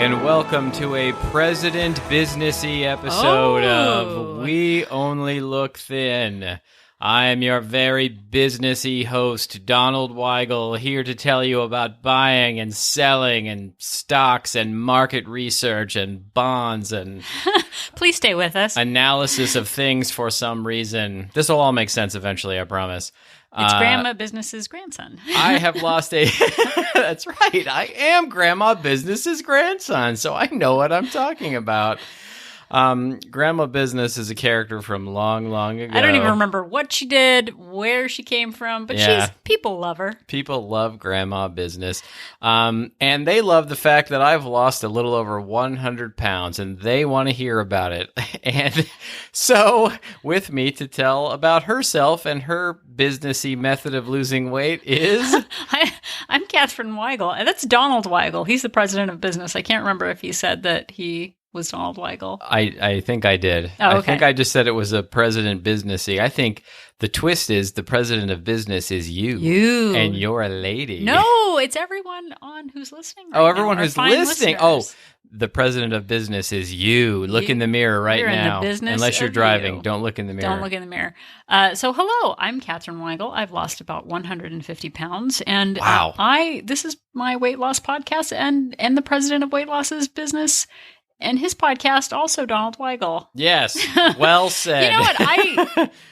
and welcome to a President Businessy episode of We Only Look Thin. I am your very businessy host, Donald Weigel, here to tell you about buying and selling and stocks and market research and bonds and Please stay with us. Analysis of things for some reason. This will all make sense eventually, I promise. It's Grandma Business's grandson. I have lost a... That's right. I am Grandma Business's grandson, so I know what I'm talking about. Grandma Business is a character from long, long ago. I don't even remember what she did, where she came from, but people love her. People love Grandma Business. And they love the fact that I've lost a little over 100 pounds, and they want to hear about it. And so, with me to tell about herself and her businessy method of losing weight is... I'm Catherine Weigel, and that's Donald Weigel. He's the president of business. I can't remember if he said that he was Donald Weigel. I think I did. Oh, okay. I think I just said it was a president businessy. I think the twist is the president of business is you. You. And you're a lady. No, it's everyone on who's listening right everyone now, who's listening. Oh, listeners. the president of business is you. Look in the mirror right You're now. In the business Unless you're of driving, you. don't look in the mirror. Don't look in the mirror. So hello, I'm Catherine Weigel. I've lost about 150 pounds. And wow. This is my weight loss podcast and the president of Weight Loss's business. And his podcast, also Donald Weigel. Yes, well said. You know what?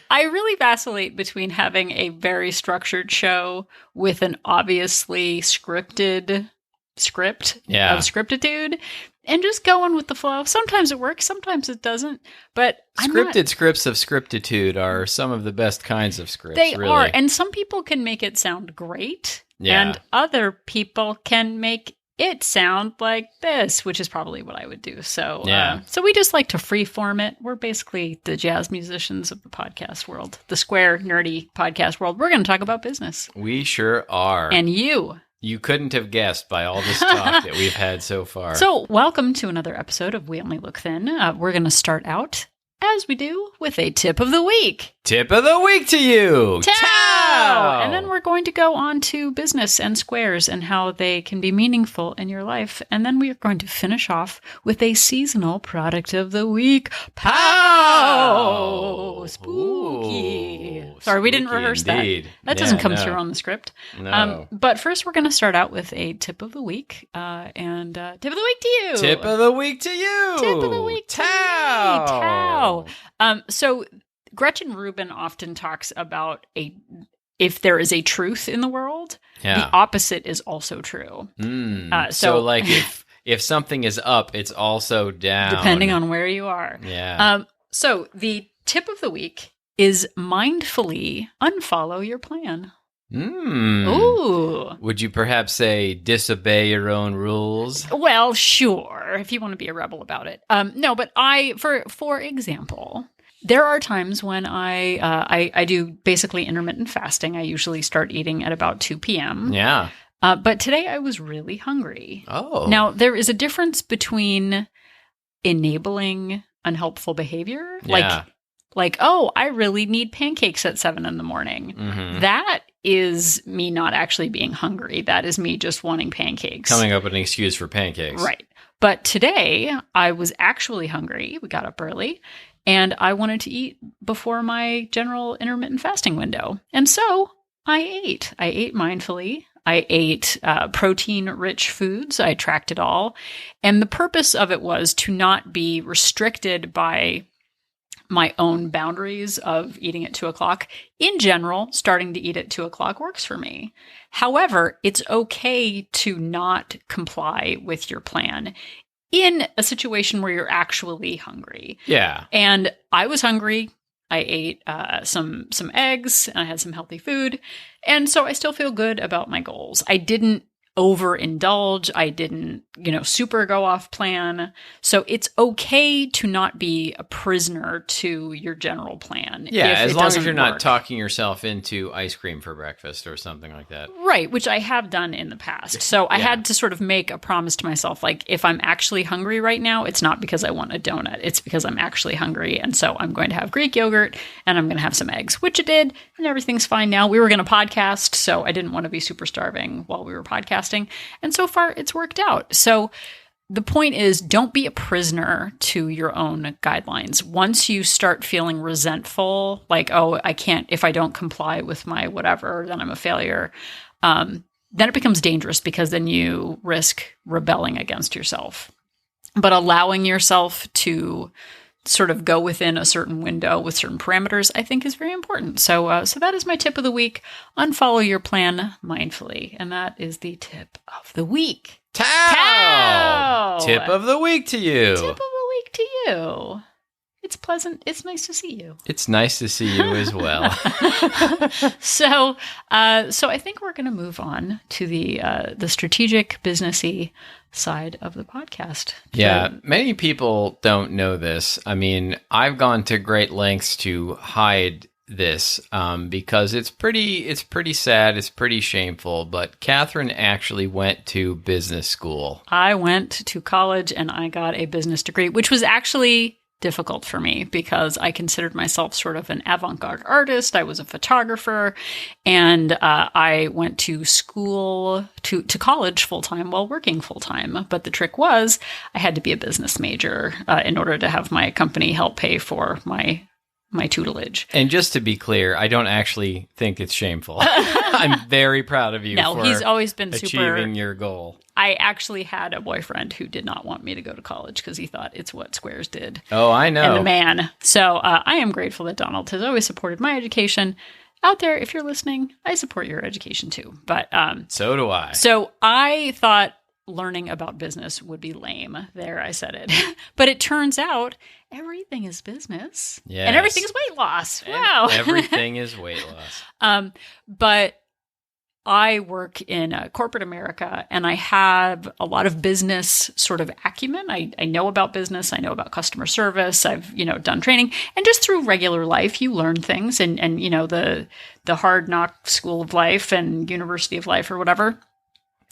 I really vacillate between having a very structured show with an obviously scripted script of scriptitude and just going with the flow. Sometimes it works, sometimes it doesn't. But scripted scripts of scriptitude are some of the best kinds of scripts. They really are, and some people can make it sound great, and other people can make it sound like this, which is probably what I would do. So, so we just like to freeform it. We're basically the jazz musicians of the podcast world, the square, nerdy podcast world. We're going to talk about business. We sure are. And you. You couldn't have guessed by all this talk that we've had so far. So, welcome to another episode of We Only Look Thin. We're going to start out, as we do, with a tip of the week. Tip of the week to you! Tao! And then we're going to go on to business and squares and how they can be meaningful in your life. And then we are going to finish off with a seasonal product of the week. Pow! Spooky. Ooh, Sorry, we didn't rehearse indeed. That doesn't come through on the script. No. But first, we're going to start out with a tip of the week. Tip of the week to you. Tip of the week to you. Tip of the week to Tao. me. Tao. So Gretchen Rubin often talks about if there is a truth in the world, the opposite is also true. So like if something is up, it's also down. Depending on where you are. Yeah. So the tip of the week is mindfully unfollow your plan. Ooh. Would you perhaps say disobey your own rules? Well, sure, if you want to be a rebel about it. No, but for example, there are times when I do basically intermittent fasting. I usually start eating at about 2 p.m. Yeah. But today I was really hungry. Oh. Now, there is a difference between enabling unhelpful behavior, like, oh, I really need pancakes at 7 a.m. Mm-hmm. That is me not actually being hungry. That is me just wanting pancakes. Coming up with an excuse for pancakes. Right. But today I was actually hungry. We got up early. And I wanted to eat before my general intermittent fasting window. And so I ate. I ate mindfully. I ate protein-rich foods. I tracked it all. And the purpose of it was to not be restricted by my own boundaries of eating at 2 o'clock. In general, starting to eat at 2 o'clock works for me. However, it's okay to not comply with your plan in a situation where you're actually hungry. Yeah. And I was hungry. I ate some eggs and I had some healthy food. And so I still feel good about my goals. I didn't overindulge. I didn't, super go off plan. So it's okay to not be a prisoner to your general plan. Yeah, as long as you're not work. talking yourself into ice cream for breakfast or something like that. Right, which I have done in the past. So I had to sort of make a promise to myself, like, if I'm actually hungry right now, it's not because I want a donut. It's because I'm actually hungry. And so I'm going to have Greek yogurt and I'm going to have some eggs, which it did. And everything's fine now. We were going to podcast, so I didn't want to be super starving while we were podcasting. And so far, it's worked out. So the point is, don't be a prisoner to your own guidelines. Once you start feeling resentful, like, oh, I can't, if I don't comply with my whatever, then I'm a failure. Then it becomes dangerous because then you risk rebelling against yourself. But allowing yourself to sort of go within a certain window with certain parameters, I think is very important. So that is my tip of the week. Unfollow your plan mindfully. And that is the tip of the week. Tow! Tip of the week to you. Tip of the week to you. It's pleasant. It's nice to see you. It's nice to see you as well. So I think we're going to move on to the strategic, businessy side of the podcast. Yeah, many people don't know this. I mean, I've gone to great lengths to hide this because it's pretty sad. It's pretty shameful. But Catherine actually went to business school. I went to college and I got a business degree, which was actually difficult for me because I considered myself sort of an avant-garde artist. I was a photographer, and I went to school, to college full-time while working full-time. But the trick was I had to be a business major in order to have my company help pay for my tutelage. And just to be clear, I don't actually think it's shameful. I'm very proud of you for he's always been achieving your goal. I actually had a boyfriend who did not want me to go to college because he thought it's what squares did. Oh, I know. And the man. So I am grateful that Donald has always supported my education. Out there, if you're listening, I support your education too. But so do I. So I thought learning about business would be lame. There, I said it. But it turns out everything is business. Yes. And everything is weight loss. Wow. Everything is weight loss. But I work in corporate America, and I have a lot of business sort of acumen. I know about business. I know about customer service. I've, done training. And just through regular life, you learn things and the hard knock school of life and university of life or whatever.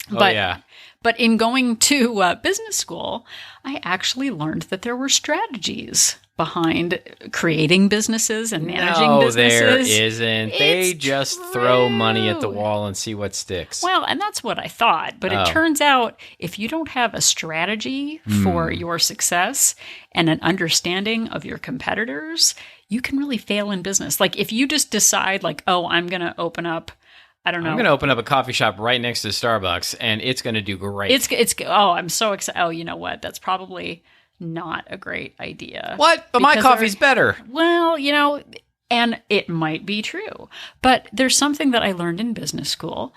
But in going to business school, I actually learned that there were strategies behind creating businesses and managing businesses. No, there isn't. They just throw money at the wall and see what sticks. Well, and that's what I thought. But it turns out if you don't have a strategy for your success and an understanding of your competitors, you can really fail in business. Like if you just decide like, oh, I'm going to open up, I don't know. I'm going to open up a coffee shop right next to Starbucks, and it's going to do great. I'm so excited. Oh, you know what? That's probably not a great idea. What? But my coffee's better. Well, and it might be true. But there's something that I learned in business school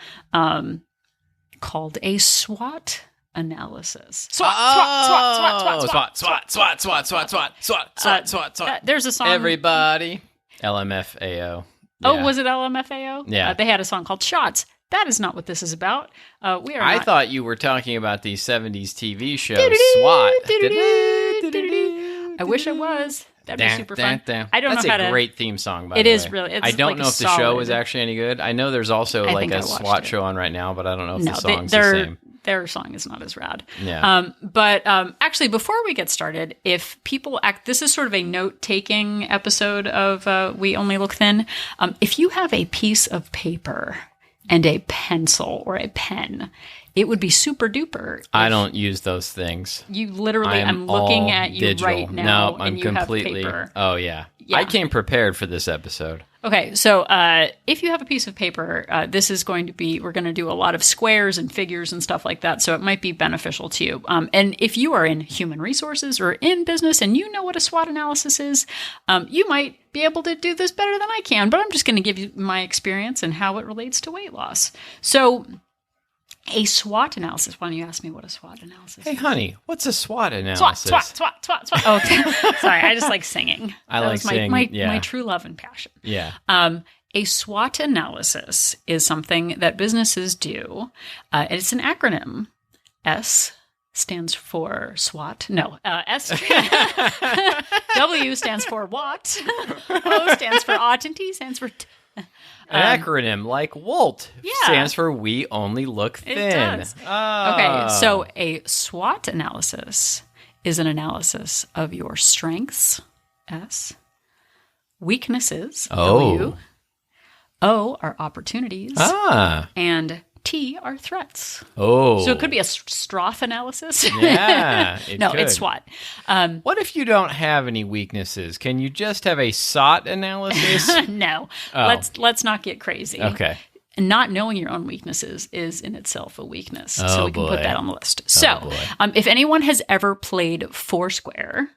called a SWOT analysis. SWOT. There's a song. Everybody. LMFAO. Yeah. Oh, was it LMFAO? Yeah. They had a song called Shots. That is not what this is about. I thought you were talking about the 70s TV show SWAT. I wish I was. That'd be super fun. I don't know how to... That's a great theme song, by the way. It is really. I don't know if the show is actually any good. I know there's also like a SWAT show on right now, but I don't know if the song's the same. Their song is not as rad. Yeah. But actually, before we get started, if people this is sort of a note-taking episode of We Only Look Thin. If you have a piece of paper and a pencil or a pen, it would be super duper. I don't use those things. You literally, I'm looking at you digital. Right now. No, I'm completely. Have paper. Oh, yeah. I came prepared for this episode. Okay, so if you have a piece of paper, this is going to be, we're going to do a lot of squares and figures and stuff like that, so it might be beneficial to you. And if you are in human resources or in business and you know what a SWOT analysis is, you might be able to do this better than I can, but I'm just going to give you my experience and how it relates to weight loss. So a SWOT analysis. Why don't you ask me what a SWOT analysis is? Hey, honey, what's a SWOT analysis? SWOT. Oh, okay. Sorry, I just like singing. I like singing. My true love and passion. Yeah. A SWOT analysis is something that businesses do. It's an acronym. S stands for SWOT. No, W stands for what? O stands for ought, and T stands for An acronym like WOLT stands for We Only Look Thin. It does. Oh. Okay, so a SWOT analysis is an analysis of your strengths, S, weaknesses, W, O are opportunities, and T are threats. Oh. So it could be a S.W.O.T analysis. Yeah. No, could. it's SWOT. What if you don't have any weaknesses? Can you just have a S.W.O.T analysis? No. Oh. Let's not get crazy. Okay. Not knowing your own weaknesses is in itself a weakness. So Oh, we can boy. put that on the list. Oh, So boy. if anyone has ever played Foursquare,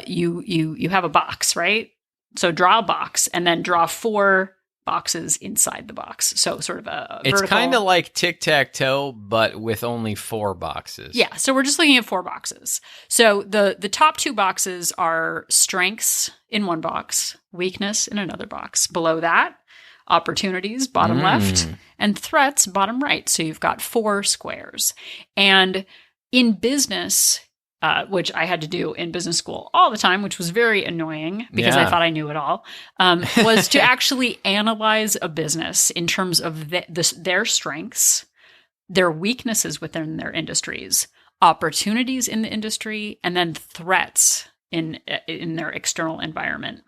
you have a box, right? So draw a box and then draw 4 boxes inside the box. So sort of a It's vertical. kind of like tic-tac-toe, but with only 4 boxes. Yeah. So we're just looking at 4 boxes. So the top 2 boxes are strengths in one box, weakness in another box. Below that, opportunities, bottom left, and threats, bottom right. So you've got 4 squares. And in business, which I had to do in business school all the time, which was very annoying because I thought I knew it all, was to actually analyze a business in terms of their strengths, their weaknesses within their industries, opportunities in the industry, and then threats in their external environment.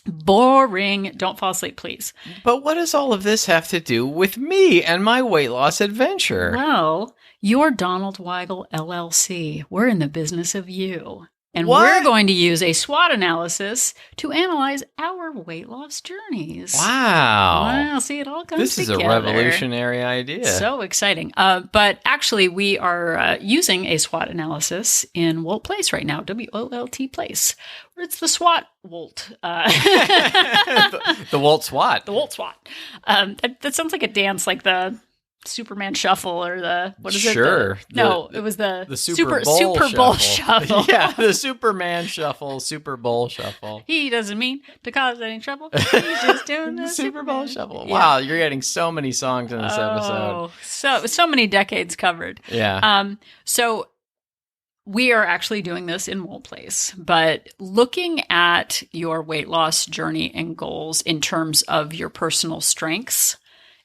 Boring. Don't fall asleep, please. But what does all of this have to do with me and my weight loss adventure? Well, you're Donald Weigel, LLC. We're in the business of you. And What? we're going to use a SWOT analysis to analyze our weight loss journeys. Wow. Wow, see, it all comes This is a together. revolutionary idea. So exciting. But actually, we are using a SWOT analysis in Wolt Place right now, W-O-L-T Place. It's the SWOT Wolt. the Wolt SWAT. The Wolt SWOT. That sounds like a dance, like the Superman Shuffle or the, what is Sure. it? It was the Super Bowl Bowl Shuffle. Yeah, the Superman Shuffle, Super Bowl Shuffle. He doesn't mean to cause any trouble. He's just doing the Super Bowl Superman. Shuffle. Yeah. Wow, you're getting so many songs in this episode. So many decades covered. Yeah. So we are actually doing this in Wolt Place, but looking at your weight loss journey and goals in terms of your personal strengths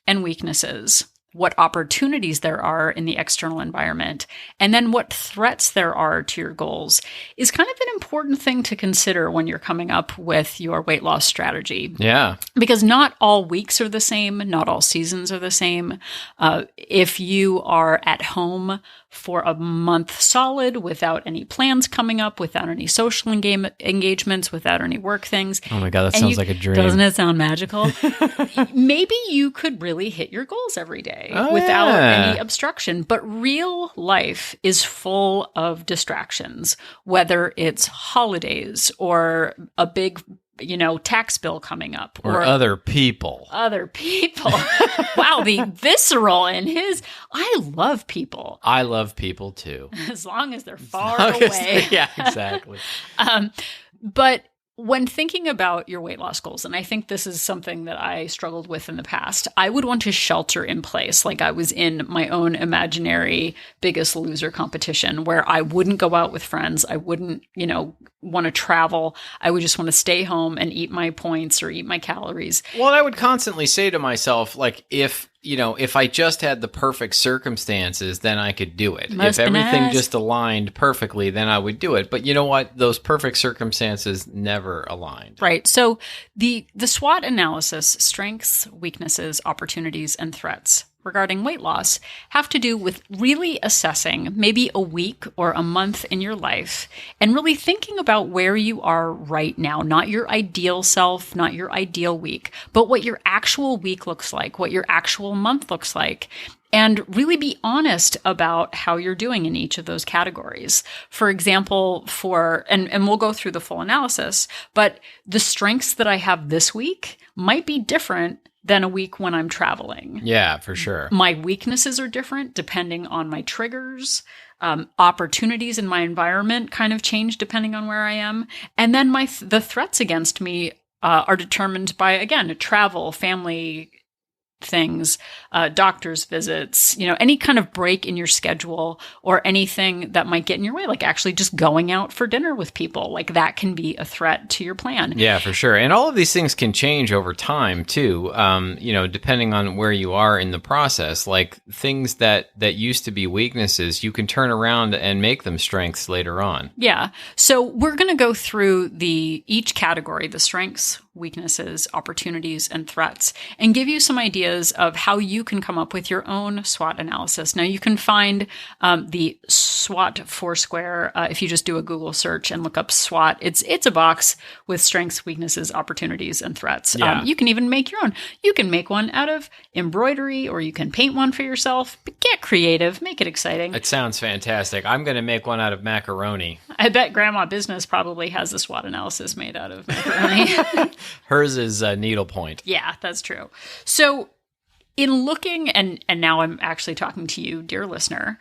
and weaknesses, what opportunities there are in the external environment, and then what threats there are to your goals is kind of an important thing to consider when you're coming up with your weight loss strategy. Yeah. Because not all weeks are the same, not all seasons are the same. If you are at home for a month solid without any plans coming up, without any social engagements, without any work things. Oh my God, that sounds like a dream. Doesn't it sound magical? Maybe you could really hit your goals every day without any obstruction. But real life is full of distractions, whether it's holidays or a big tax bill coming up. Or other people. Other people. Wow, the visceral in his. I love people. I love people too. As long as they're far away. Yeah, exactly. But when thinking about your weight loss goals, and I think this is something that I struggled with in the past, I would want to shelter in place. Like I was in my own imaginary Biggest Loser competition where I wouldn't go out with friends. I wouldn't, want to travel. I would just want to stay home and eat my points or eat my calories. Well, I would constantly say to myself, like, if I just had the perfect circumstances, then I could do it. Must if be everything nice. just aligned perfectly, then I would do it. But you know what? Those perfect circumstances never aligned. Right. So the SWOT analysis, strengths, weaknesses, opportunities, and threats regarding weight loss have to do with really assessing maybe a week or a month in your life and really thinking about where you are right now, not your ideal self, not your ideal week, but what your actual week looks like, what your actual month looks like. And really be honest about how you're doing in each of those categories. For example, and we'll go through the full analysis, but the strengths that I have this week might be different than a week when I'm traveling. Yeah, for sure. My weaknesses are different depending on my triggers. Opportunities in my environment kind of change depending on where I am. And then the threats against me are determined by, again, travel, family things, doctor's visits, any kind of break in your schedule or anything that might get in your way, like actually just going out for dinner with people, like that can be a threat to your plan. Yeah, for sure. And all of these things can change over time too, depending on where you are in the process. Like things that used to be weaknesses, you can turn around and make them strengths later on. Yeah. So we're going to go through each category, the strengths, weaknesses, opportunities, and threats, and give you some ideas of how you can come up with your own SWOT analysis. Now, you can find the SWOT Foursquare if you just do a Google search and look up SWOT. It's a box with strengths, weaknesses, opportunities, and threats. Yeah. You can even make your own. You can make one out of embroidery, or you can paint one for yourself. But get creative, make it exciting. It sounds fantastic. I'm going to make one out of macaroni. I bet Grandma Business probably has a SWOT analysis made out of macaroni. Hers is needlepoint. Yeah, that's true. So in looking, and now I'm actually talking to you, dear listener,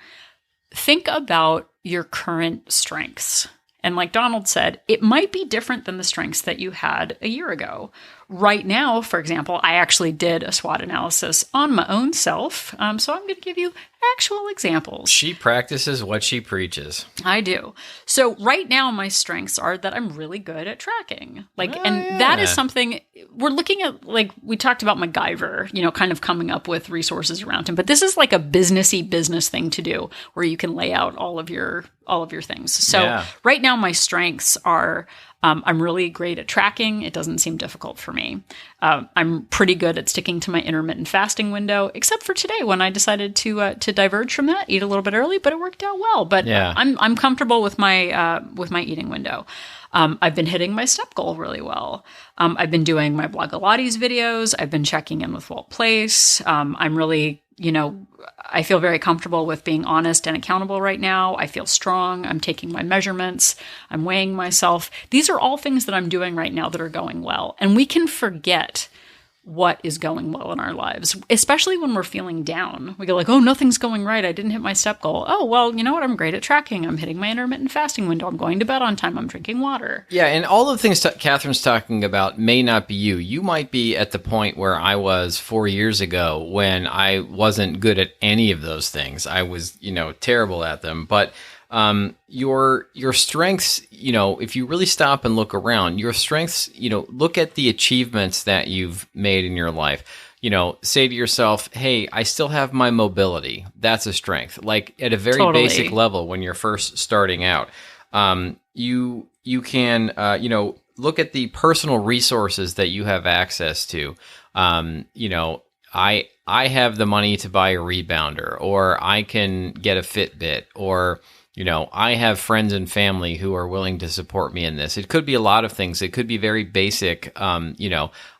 think about your current strengths. And like Donald said, it might be different than the strengths that you had a year ago. Right now, for example, I actually did a SWOT analysis on my own self. So I'm going to give you actual examples. She practices what she preaches. I do. So right now, my strengths are that I'm really good at tracking. That is something we're looking at. Like we talked about MacGyver, kind of coming up with resources around him. But this is like a businessy business thing to do, where you can lay out all of your things. So right now, my strengths are. I'm really great at tracking. It doesn't seem difficult for me. I'm pretty good at sticking to my intermittent fasting window, except for today when I decided to diverge from that, eat a little bit early, but it worked out well. But I'm comfortable with my eating window. I've been hitting my step goal really well. I've been doing my Blogilates videos. I've been checking in with Walt Place. I'm really, I feel very comfortable with being honest and accountable right now. I feel strong. I'm taking my measurements. I'm weighing myself. These are all things that I'm doing right now that are going well. And we can forget what is going well in our lives, especially when we're feeling down. We go like, oh, nothing's going right. I didn't hit my step goal. Oh, well, you know what? I'm great at tracking. I'm hitting my intermittent fasting window. I'm going to bed on time. I'm drinking water. Yeah, and all the things Catherine's talking about may not be you. You might be at the point where I was 4 years ago when I wasn't good at any of those things. I was, terrible at them. But your strengths, if you really stop and look around, your strengths, look at the achievements that you've made in your life. Say to yourself, hey, I still have my mobility. That's a strength. Like at a very basic level when you're first starting out, you can, look at the personal resources that you have access to. I have the money to buy a rebounder, or I can get a Fitbit, or I have friends and family who are willing to support me in this. It could be a lot of things. It could be very basic.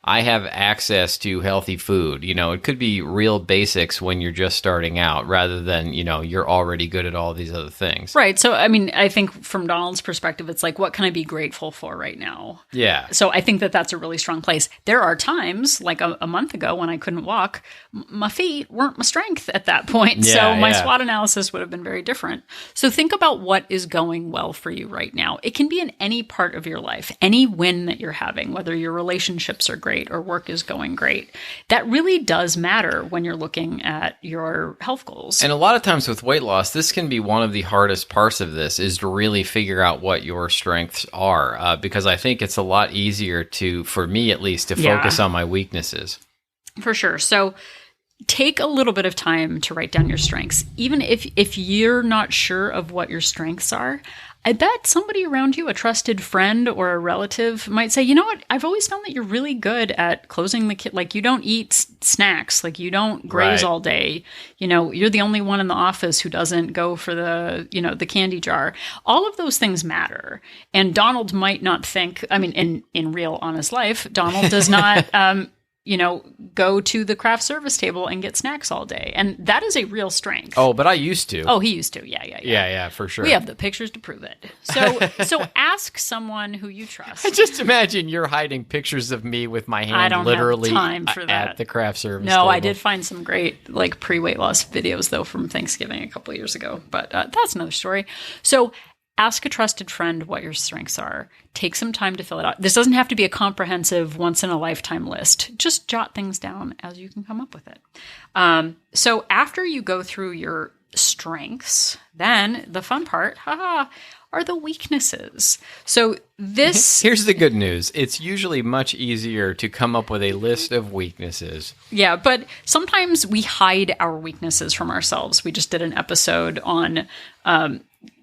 I have access to healthy food. It could be real basics when you're just starting out rather than, you're already good at all these other things. Right. So, I think from Donald's perspective, it's like, what can I be grateful for right now? Yeah. So I think that that's a really strong place. There are times like a month ago when I couldn't walk, my feet weren't my strength at that point. Yeah, so my SWOT analysis would have been very different. So think about what is going well for you right now. It can be in any part of your life, any win that you're having, whether your relationships are great or work is going great. That really does matter when you're looking at your health goals. And a lot of times with weight loss, this can be one of the hardest parts of this, is to really figure out what your strengths are. Because I think it's a lot easier for me at least, to focus on my weaknesses. For sure. So take a little bit of time to write down your strengths. Even if you're not sure of what your strengths are, I bet somebody around you, a trusted friend or a relative, might say, you know what, I've always found that you're really good at closing the kitchen. Like, you don't eat snacks. Like, you don't graze all day. You're the only one in the office who doesn't go for the candy jar. All of those things matter. And Donald might not think, in real honest life, Donald does not, go to the craft service table and get snacks all day. And that is a real strength. Oh, but I used to. Oh, he used to. Yeah. Yeah, for sure. We have the pictures to prove it. So ask someone who you trust. I just imagine you're hiding pictures of me with my hand literally have time for that. At the craft service No, table. I did find some great pre-weight loss videos though from Thanksgiving a couple of years ago, but that's another story. So ask a trusted friend what your strengths are. Take some time to fill it out. This doesn't have to be a comprehensive once-in-a-lifetime list. Just jot things down as you can come up with it. So after you go through your strengths, then the fun part, are the weaknesses. So this... Here's the good news. It's usually much easier to come up with a list of weaknesses. Yeah, but sometimes we hide our weaknesses from ourselves. We just did an episode on...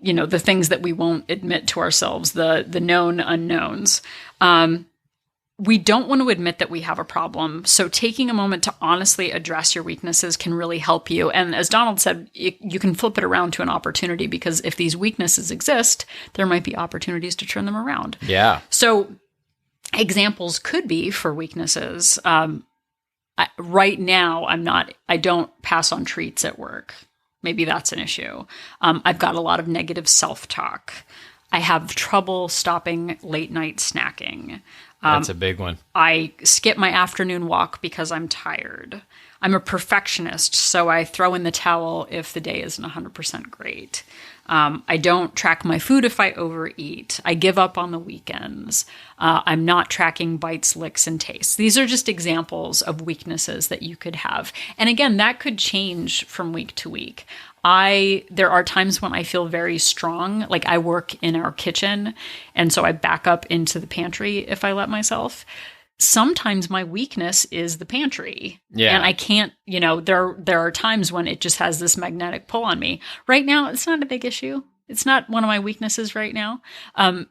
the things that we won't admit to ourselves, the known unknowns. we don't want to admit that we have a problem. So taking a moment to honestly address your weaknesses can really help you. And as Donald said, you can flip it around to an opportunity, because if these weaknesses exist, there might be opportunities to turn them around. Yeah. So examples could be for weaknesses. Right now, I don't pass on treats at work. Maybe that's an issue. I've got a lot of negative self-talk. I have trouble stopping late night snacking. That's a big one. I skip my afternoon walk because I'm tired. I'm a perfectionist, so I throw in the towel if the day isn't 100% great. I don't track my food if I overeat. I give up on the weekends. I'm not tracking bites, licks, and tastes. These are just examples of weaknesses that you could have. And again, that could change from week to week. There are times when I feel very strong, like I work in our kitchen, and so I back up into the pantry if I let myself. Sometimes my weakness is the pantry. Yeah. And I can't, there are times when it just has this magnetic pull on me. Right now, it's not a big issue. It's not one of my weaknesses right now.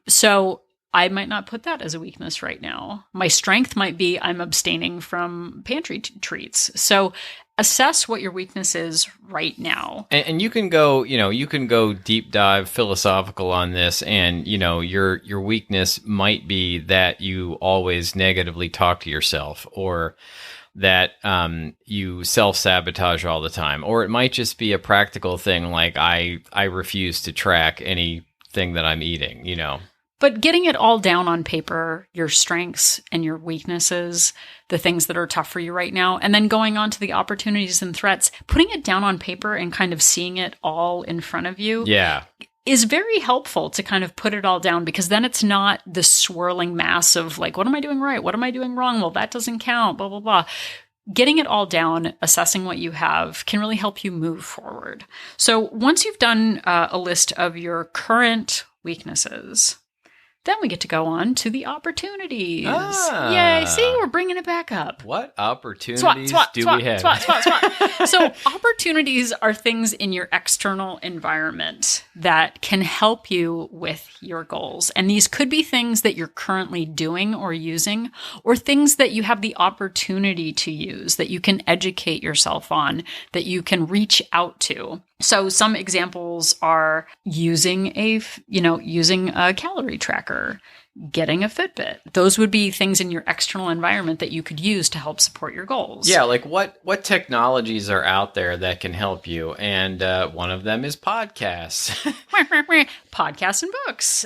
So I might not put that as a weakness right now. My strength might be I'm abstaining from pantry treats. So assess what your weakness is right now. And you can go, deep dive philosophical on this, and, your weakness might be that you always negatively talk to yourself, or that you self-sabotage all the time. Or it might just be a practical thing, like I refuse to track anything that I'm eating, But getting it all down on paper, your strengths and your weaknesses, the things that are tough for you right now, and then going on to the opportunities and threats, putting it down on paper and kind of seeing it all in front of you is very helpful to kind of put it all down, because then it's not the swirling mass of like, what am I doing right? What am I doing wrong? Well, that doesn't count, blah, blah, blah. Getting it all down, assessing what you have can really help you move forward. So once you've done a list of your current weaknesses, then we get to go on to the opportunities. Yay. See, we're bringing it back up. What opportunities do we have? Swat. So opportunities are things in your external environment that can help you with your goals. And these could be things that you're currently doing or using, or things that you have the opportunity to use, that you can educate yourself on, that you can reach out to. So some examples are using a calorie tracker, getting a Fitbit. Those would be things in your external environment that you could use to help support your goals. Yeah, like what technologies are out there that can help you? And one of them is podcasts. Podcasts and books.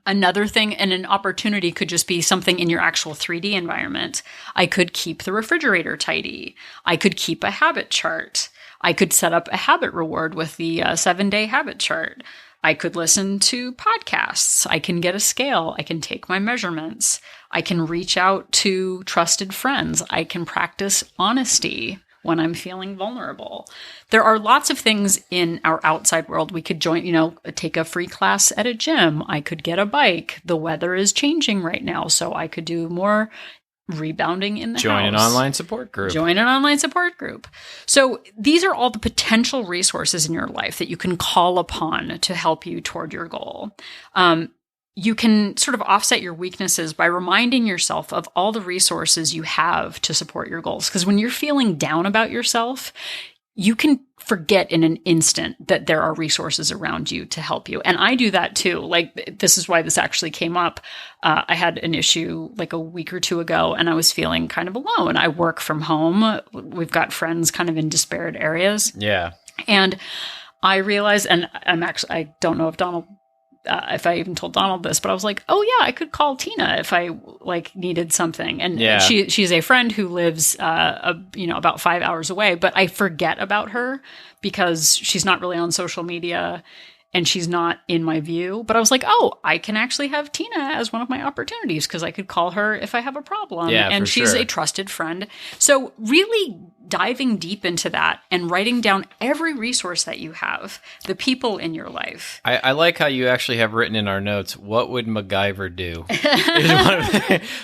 Another thing and an opportunity could just be something in your actual 3D environment. I could keep the refrigerator tidy. I could keep a habit chart. I could set up a habit reward with the 7-day habit chart. I could listen to podcasts. I can get a scale. I can take my measurements. I can reach out to trusted friends. I can practice honesty when I'm feeling vulnerable. There are lots of things in our outside world. We could join, take a free class at a gym. I could get a bike. The weather is changing right now, so I could do more rebounding in the house. Join an online support group. So these are all the potential resources in your life that you can call upon to help you toward your goal. You can sort of offset your weaknesses by reminding yourself of all the resources you have to support your goals. Because when you're feeling down about yourself, you can forget in an instant that there are resources around you to help you. And I do that too. Like, this is why this actually came up. I had an issue like a week or two ago, and I was feeling kind of alone. I work from home. We've got friends kind of in disparate areas. Yeah. And I realized, and I don't know if if I even told Donald this, but I was like, oh yeah, I could call Tina if I needed something. And she's a friend who lives, about 5 hours away, but I forget about her because she's not really on social media and she's not in my view. But I was like, oh, I can actually have Tina as one of my opportunities because I could call her if I have a problem. Yeah, and she's sure. a trusted friend. So really diving deep into that and writing down every resource that you have, the people in your life. I like how you actually have written in our notes, what would MacGyver do?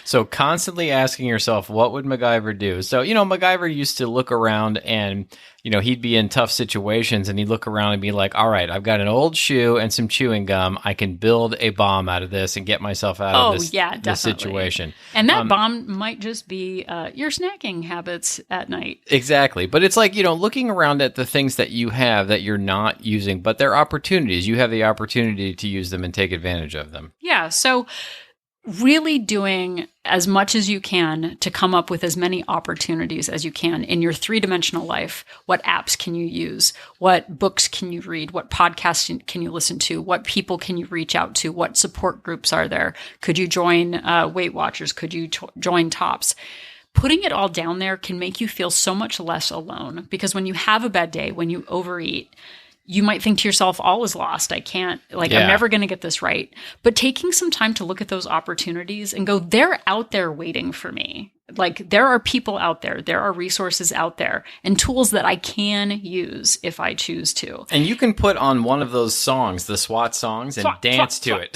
So constantly asking yourself, what would MacGyver do? So, MacGyver used to look around and, he'd be in tough situations and he'd look around and be like, all right, I've got an old shoe and some chewing gum. I can build a bomb out of this and get myself out of this situation. And that bomb might just be your snacking habits at night. Exactly. But it's like, looking around at the things that you have that you're not using, but they're opportunities. You have the opportunity to use them and take advantage of them. Yeah. So really doing as much as you can to come up with as many opportunities as you can in your three-dimensional life. What apps can you use? What books can you read? What podcasts can you listen to? What people can you reach out to? What support groups are there? Could you join Weight Watchers? Could you join Tops? Putting it all down there can make you feel so much less alone, because when you have a bad day, when you overeat, you might think to yourself, all is lost. I'm never going to get this right. But taking some time to look at those opportunities and go, they're out there waiting for me. Like, there are people out there, there are resources out there and tools that I can use if I choose to. And you can put on one of those songs, the SWOT songs, and dance to it.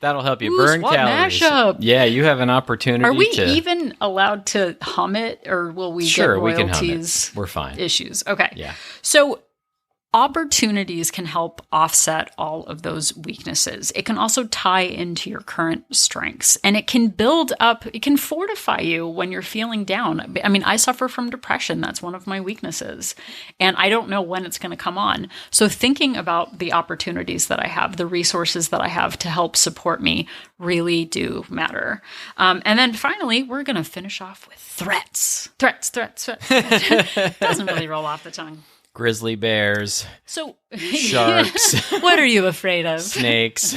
That'll help you burn calories. Mashup. Yeah, you have an opportunity. Are we even allowed to hum it, or will we get royalties? We can hum it. We're fine. Issues. Okay. Yeah. So opportunities can help offset all of those weaknesses. It can also tie into your current strengths, and it can build up, it can fortify you when you're feeling down. I mean, I suffer from depression. That's one of my weaknesses, and I don't know when it's going to come on. So thinking about the opportunities that I have, the resources that I have to help support me really do matter. And then finally, we're going to finish off with threats. Threats. Doesn't really roll off the tongue. Grizzly bears, sharks. What are you afraid of? Snakes.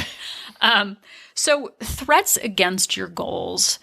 So threats against your goals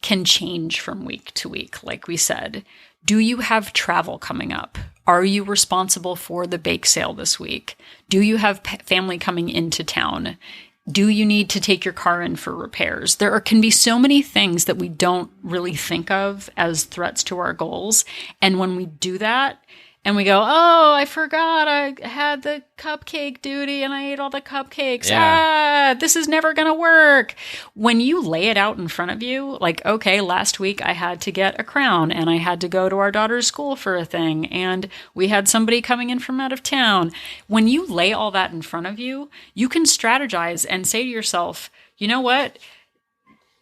can change from week to week, like we said. Do you have travel coming up? Are you responsible for the bake sale this week? Do you have family coming into town? Do you need to take your car in for repairs? There can be so many things that we don't really think of as threats to our goals. And when we do that, and we go, oh, I forgot I had the cupcake duty and I ate all the cupcakes. Yeah. This is never going to work. When you lay it out in front of you, like, okay, last week I had to get a crown and I had to go to our daughter's school for a thing and we had somebody coming in from out of town. When you lay all that in front of you, you can strategize and say to yourself, you know what?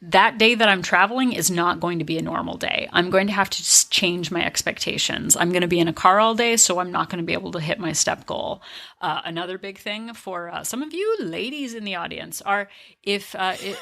That day that I'm traveling is not going to be a normal day. I'm going to have to change my expectations. I'm going to be in a car all day, so I'm not going to be able to hit my step goal. Another big thing for some of you ladies in the audience are I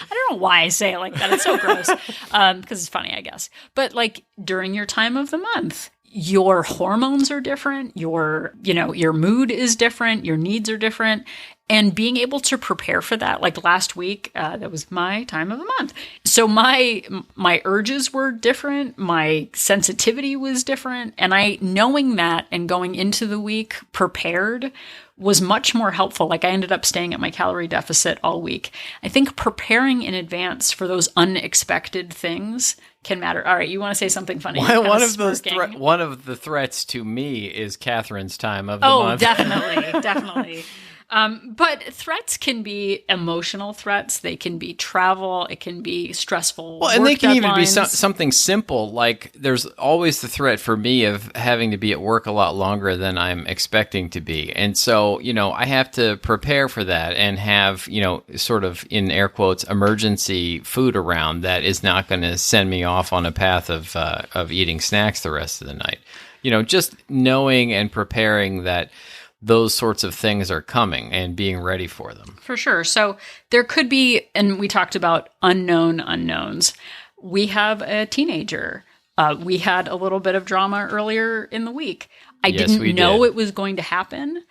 don't know why I say it like that. It's so gross because it's funny, I guess. But like during your time of the month, your hormones are different. Your mood is different. Your needs are different. And being able to prepare for that, like last week, that was my time of the month. So my urges were different. My sensitivity was different. And knowing that and going into the week prepared was much more helpful. Like I ended up staying at my calorie deficit all week. I think preparing in advance for those unexpected things can matter. All right, you want to say something funny? One of the threats to me is Catherine's time of the month. Oh, definitely. But threats can be emotional threats. They can be travel. It can be stressful. Well, and they can deadlines. even be something simple. Like there's always the threat for me of having to be at work a lot longer than I'm expecting to be. And so, I have to prepare for that and have, sort of in air quotes, emergency food around that is not going to send me off on a path of eating snacks the rest of the night. Just knowing and preparing that those sorts of things are coming and being ready for them. For sure. So there could be, and we talked about unknown unknowns. We have a teenager. We had a little bit of drama earlier in the week. I didn't know it was going to happen,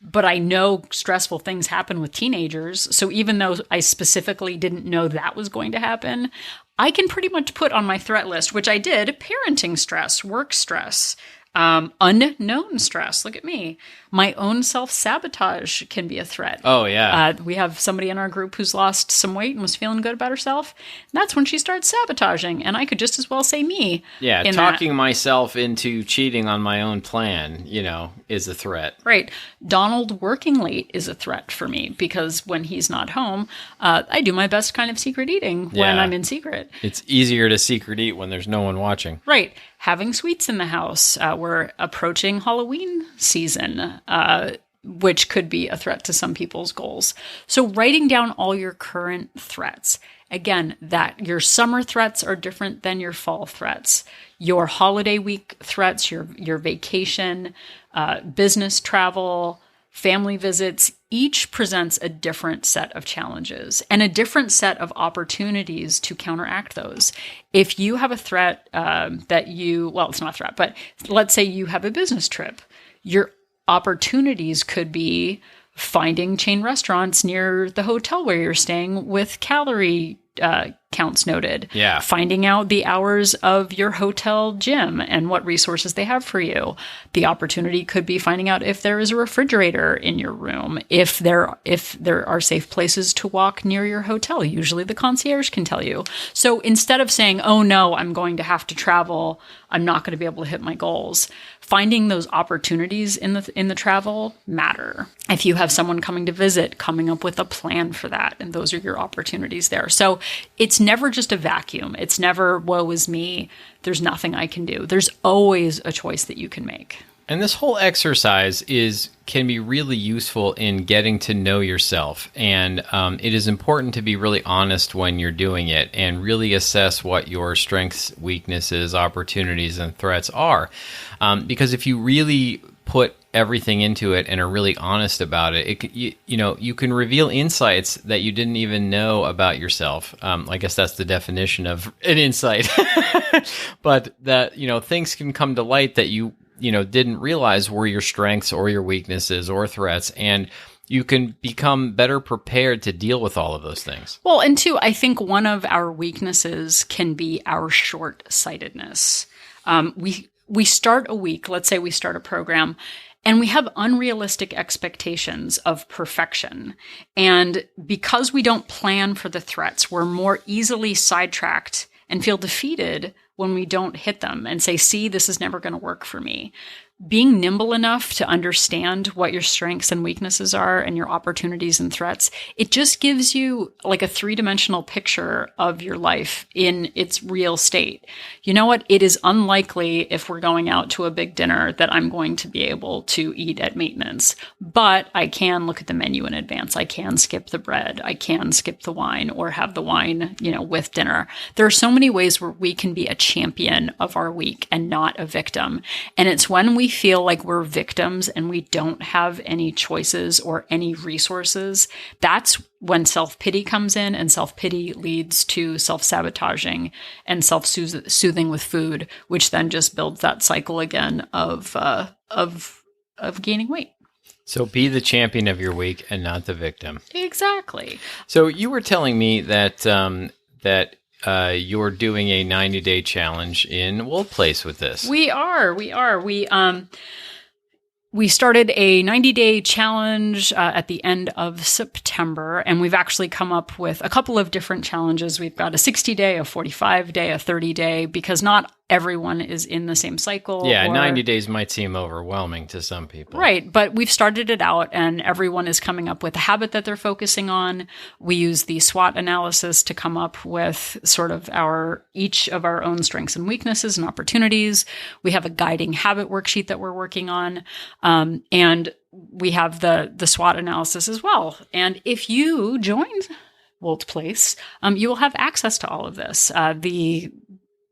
but I know stressful things happen with teenagers. So even though I specifically didn't know that was going to happen, I can pretty much put on my threat list, which I did, parenting stress, work stress, Unknown stress. Look at me. My own self-sabotage can be a threat. Oh, yeah. We have somebody in our group who's lost some weight and was feeling good about herself. And that's when she starts sabotaging. And I could just as well say me. Yeah, talking myself into cheating on my own plan, is a threat. Right. Donald working late is a threat for me because when he's not home, I do my best kind of secret eating when I'm in secret. It's easier to secret eat when there's no one watching. Right. Having sweets in the house. We're approaching Halloween season, which could be a threat to some people's goals. So writing down all your current threats. Again, that your summer threats are different than your fall threats. Your holiday week threats, your vacation, business travel, family visits, each presents a different set of challenges and a different set of opportunities to counteract those. If you have a threat it's not a threat, but let's say you have a business trip, your opportunities could be finding chain restaurants near the hotel where you're staying with calorie counts noted. Yeah. Finding out the hours of your hotel gym and what resources they have for you. The opportunity could be finding out if there is a refrigerator in your room, if there are safe places to walk near your hotel. Usually the concierge can tell you. So instead of saying, oh no, I'm going to have to travel, I'm not going to be able to hit my goals, finding those opportunities in the travel matter. If you have someone coming to visit, coming up with a plan for that, and those are your opportunities there. So it's never just a vacuum. It's never, woe is me, there's nothing I can do. There's always a choice that you can make. And this whole exercise can be really useful in getting to know yourself. And it is important to be really honest when you're doing it and really assess what your strengths, weaknesses, opportunities, and threats are. Because if you really put everything into it and are really honest about it, you can reveal insights that you didn't even know about yourself. I guess that's the definition of an insight. But that, things can come to light that you didn't realize were your strengths or your weaknesses or threats, and you can become better prepared to deal with all of those things. Well, and two, I think one of our weaknesses can be our short-sightedness. We start a week, let's say we start a program, and we have unrealistic expectations of perfection. And because we don't plan for the threats, we're more easily sidetracked and feel defeated when we don't hit them and say, see, this is never going to work for me. Being nimble enough to understand what your strengths and weaknesses are and your opportunities and threats, it just gives you like a three-dimensional picture of your life in its real state. You know what? It is unlikely if we're going out to a big dinner that I'm going to be able to eat at maintenance, but I can look at the menu in advance. I can skip the bread. I can skip the wine or have the wine, with dinner. There are so many ways where we can be a champion of our week and not a victim. And it's when we feel like we're victims and we don't have any choices or any resources, that's when self-pity comes in, and self-pity leads to self-sabotaging and self-soothing with food, which then just builds that cycle again of gaining weight. So be the champion of your week and not the victim. Exactly. So you were telling me that you're doing a 90-day challenge in Wold Place with this. We are. We started a 90-day challenge at the end of September, and we've actually come up with a couple of different challenges. We've got a 60-day, a 45-day, a 30-day, because not everyone is in the same cycle. Yeah, 90 days might seem overwhelming to some people. Right, but we've started it out, and everyone is coming up with a habit that they're focusing on. We use the SWOT analysis to come up with sort of each of our own strengths and weaknesses and opportunities. We have a guiding habit worksheet that we're working on, and we have the SWOT analysis as well. And if you join Wold Place, you will have access to all of this.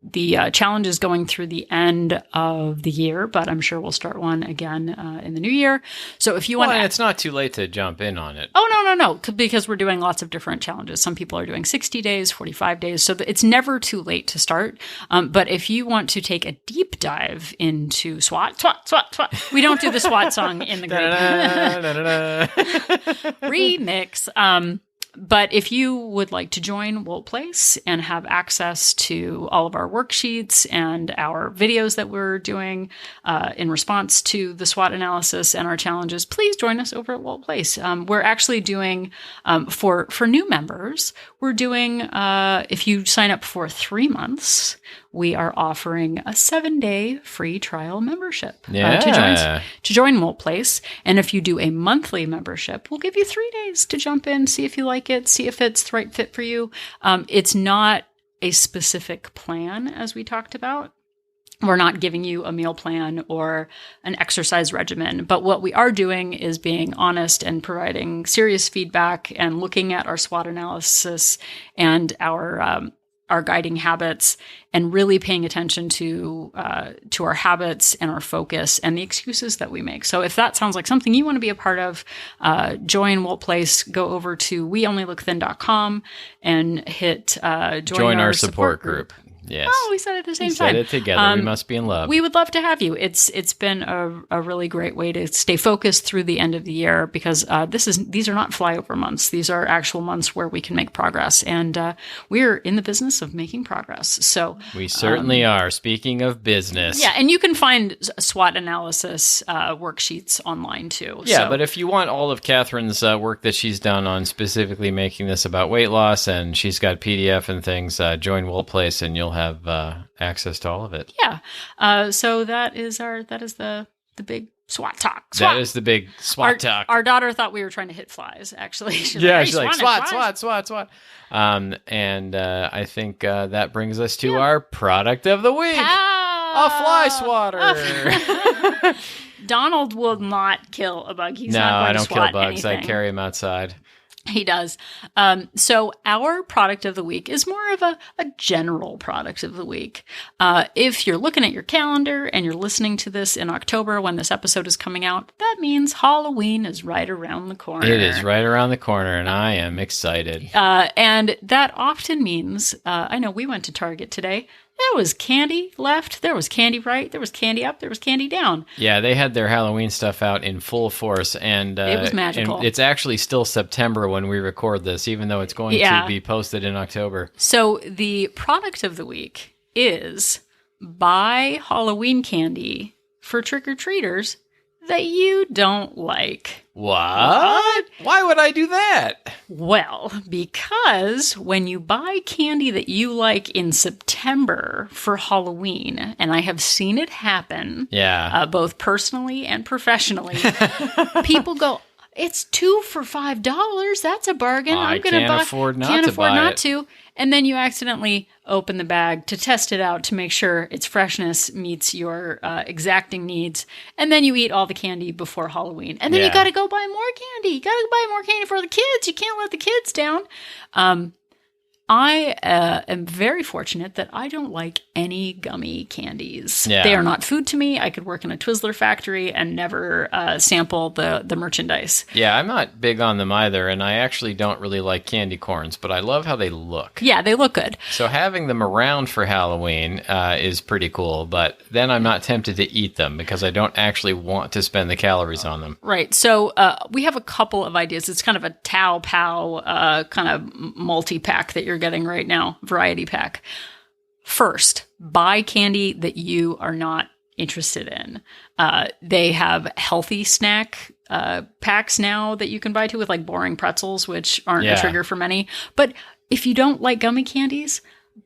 The challenge is going through the end of the year, but I'm sure we'll start one again in the new year. So if you want it's not too late to jump in on it. Oh, no, because we're doing lots of different challenges. Some people are doing 60 days, 45 days. So it's never too late to start. But if you want to take a deep dive into SWOT, we don't do the SWOT song in the great remix. But if you would like to join Wolt Place and have access to all of our worksheets and our videos that we're doing in response to the SWOT analysis and our challenges, please join us over at Wolt Place. We're actually doing, for new members, we're doing, if you sign up for 3 months, we are offering a 7-day free trial membership to join Wolt Place. And if you do a monthly membership, we'll give you 3 days to jump in, see if you like it, see if it's the right fit for you. It's not a specific plan, as we talked about. We're not giving you a meal plan or an exercise regimen, but what we are doing is being honest and providing serious feedback and looking at our SWOT analysis and our guiding habits and really paying attention to our habits and our focus and the excuses that we make. So if that sounds like something you want to be a part of, join Wolt Place, go over to weonlylookthin.com and hit join our support group. Yes. Oh, we said it at the same time. We said it together. We must be in love. We would love to have you. It's been a really great way to stay focused through the end of the year because these are not flyover months. These are actual months where we can make progress, and we're in the business of making progress. So we certainly are. Speaking of business, yeah, and you can find SWOT analysis worksheets online too. Yeah, so. But if you want all of Catherine's work that she's done on specifically making this about weight loss, and she's got PDF and things, join Wolt Place, and you'll have access to all of it. Yeah. So that is the big SWOT talk. That is the big SWOT talk. Our daughter thought we were trying to hit flies, actually. She's like, SWOT. And I think that brings us to our product of the week. A fly swatter. Donald will not kill a bug. He's no, not going I don't to swat kill bugs. anything. I carry them outside. He does. So our product of the week is more of a general product of the week. If you're looking at your calendar and you're listening to this in October when this episode is coming out, that means Halloween is right around the corner. It is right around the corner, and I am excited. And that often means, I know we went to Target today. There was candy left. There was candy right. There was candy up. There was candy down. Yeah, they had their Halloween stuff out in full force. And it was magical. And it's actually still September when we record this, even though it's going to be posted in October. So the product of the week is buy Halloween candy for trick-or-treaters that you don't like. What? Why would I do that? Well, because when you buy candy that you like in September for Halloween, and I have seen it happen, both personally and professionally, people go, it's 2 for $5. That's a bargain. I'm going to buy. Can't afford not to. And then you accidentally open the bag to test it out to make sure its freshness meets your exacting needs. And then you eat all the candy before Halloween. And then you got to go buy more candy. You got to buy more candy for the kids. You can't let the kids down. I am very fortunate that I don't like any gummy candies. Yeah. They are not food to me. I could work in a Twizzler factory and never sample the merchandise. Yeah, I'm not big on them either, and I actually don't really like candy corns, but I love how they look. Yeah, they look good. So having them around for Halloween is pretty cool, but then I'm not tempted to eat them because I don't actually want to spend the calories on them. Right. So we have a couple of ideas. It's kind of a Tao Pow kind of multi-pack that you're getting right now, variety pack. First, buy candy that you are not interested in. They have healthy snack packs now that you can buy too with like boring pretzels, which aren't a trigger for many. But if you don't like gummy candies,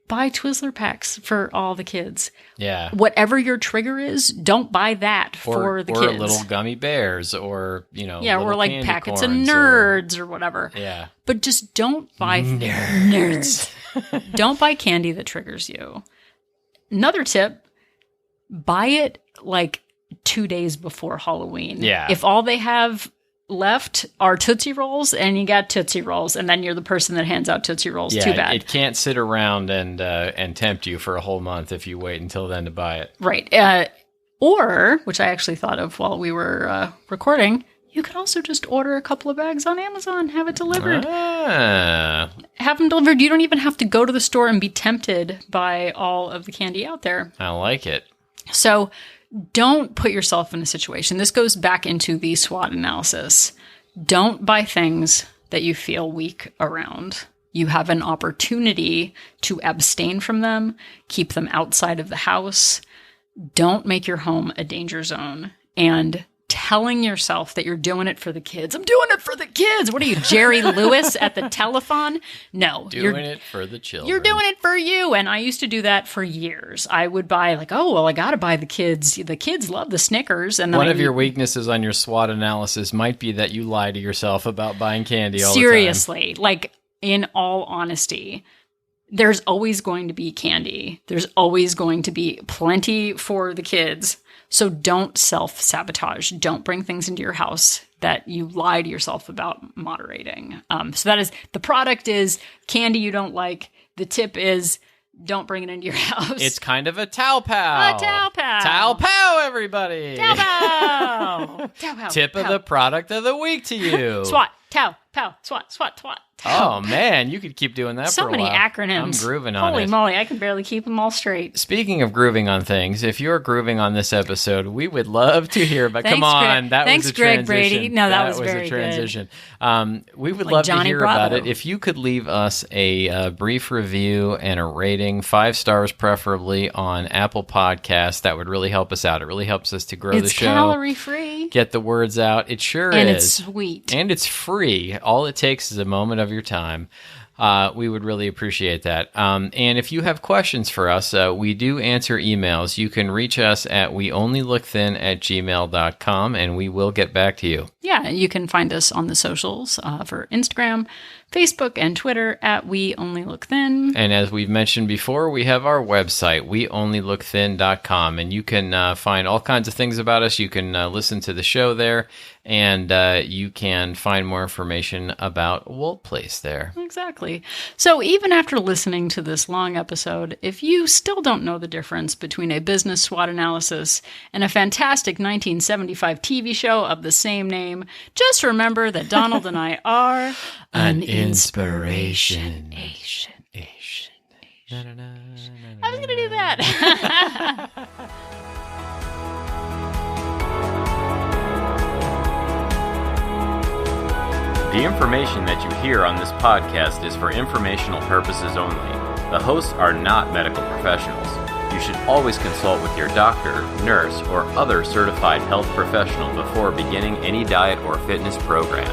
buy Twizzler packs for all the kids. Yeah. Whatever your trigger is, don't buy that for the kids. Or little gummy bears or, or like packets of Nerds or whatever. Yeah. But just don't buy nerds. Don't buy candy that triggers you. Another tip, buy it like 2 days before Halloween. Yeah. If all they have left are Tootsie Rolls and you got Tootsie Rolls and then you're the person that hands out Tootsie Rolls, too bad. It can't sit around and tempt you for a whole month if you wait until then to buy it. Right. Or, which I actually thought of while we were recording, you could also just order a couple of bags on Amazon, have it delivered. Have them delivered. You don't even have to go to the store and be tempted by all of the candy out there. I like it. So don't put yourself in a situation. This goes back into the SWOT analysis. Don't buy things that you feel weak around. You have an opportunity to abstain from them, keep them outside of the house. Don't make your home a danger zone. And telling yourself that you're doing it for the kids. I'm doing it for the kids. What are you, Jerry Lewis at the telethon? No. Doing it for the children. You're doing it for you. And I used to do that for years. I would buy like, oh, well, I got to buy the kids. The kids love the Snickers. And then one of your weaknesses on your SWOT analysis might be that you lie to yourself about buying candy all the time. Seriously. Like, in all honesty, there's always going to be candy. There's always going to be plenty for the kids. So don't self-sabotage. Don't bring things into your house that you lie to yourself about moderating. So that is, the product is candy you don't like. The tip is don't bring it into your house. It's kind of a Tau Pow. A Tau Pow. Tau Pow, everybody. Tau Pow. Tau Pow. Tip of the product of the week to you. SWOT. Tau. Pow. SWOT. SWOT. SWOT. Oh, man, you could keep doing that for a while. So many acronyms. I'm grooving on it. Holy moly, I can barely keep them all straight. Speaking of grooving on things, if you're grooving on this episode, we would love to hear. But Thanks, come on, Greg. that Thanks, was a Greg transition. Brady. No, that was a very transition. We would Like love Johnny to hear Bravo. about it. If you could leave us a brief review and a rating, 5 stars preferably, on Apple Podcasts, that would really help us out. It really helps us to grow the show. It's calorie-free. Get the words out. It sure And is. it's sweet. And it's free. All it takes is a moment of your time. We would really appreciate that. And if you have questions for us, we do answer emails. You can reach us at weonlylookthin@gmail.com, and we will get back to you. Yeah, you can find us on the socials for Instagram, Facebook, and Twitter at We Only Look Thin. And as we've mentioned before, we have our website, weonlylookthin.com, and you can find all kinds of things about us. You can listen to the show there, and you can find more information about Wolt Place there. Exactly. So even after listening to this long episode, if you still don't know the difference between a business SWOT analysis and a fantastic 1975 TV show of the same name, just remember that Donald and I are an inspiration. I was going to do that. The information that you hear on this podcast is for informational purposes only. The hosts are not medical professionals. You should always consult with your doctor, nurse, or other certified health professional before beginning any diet or fitness program.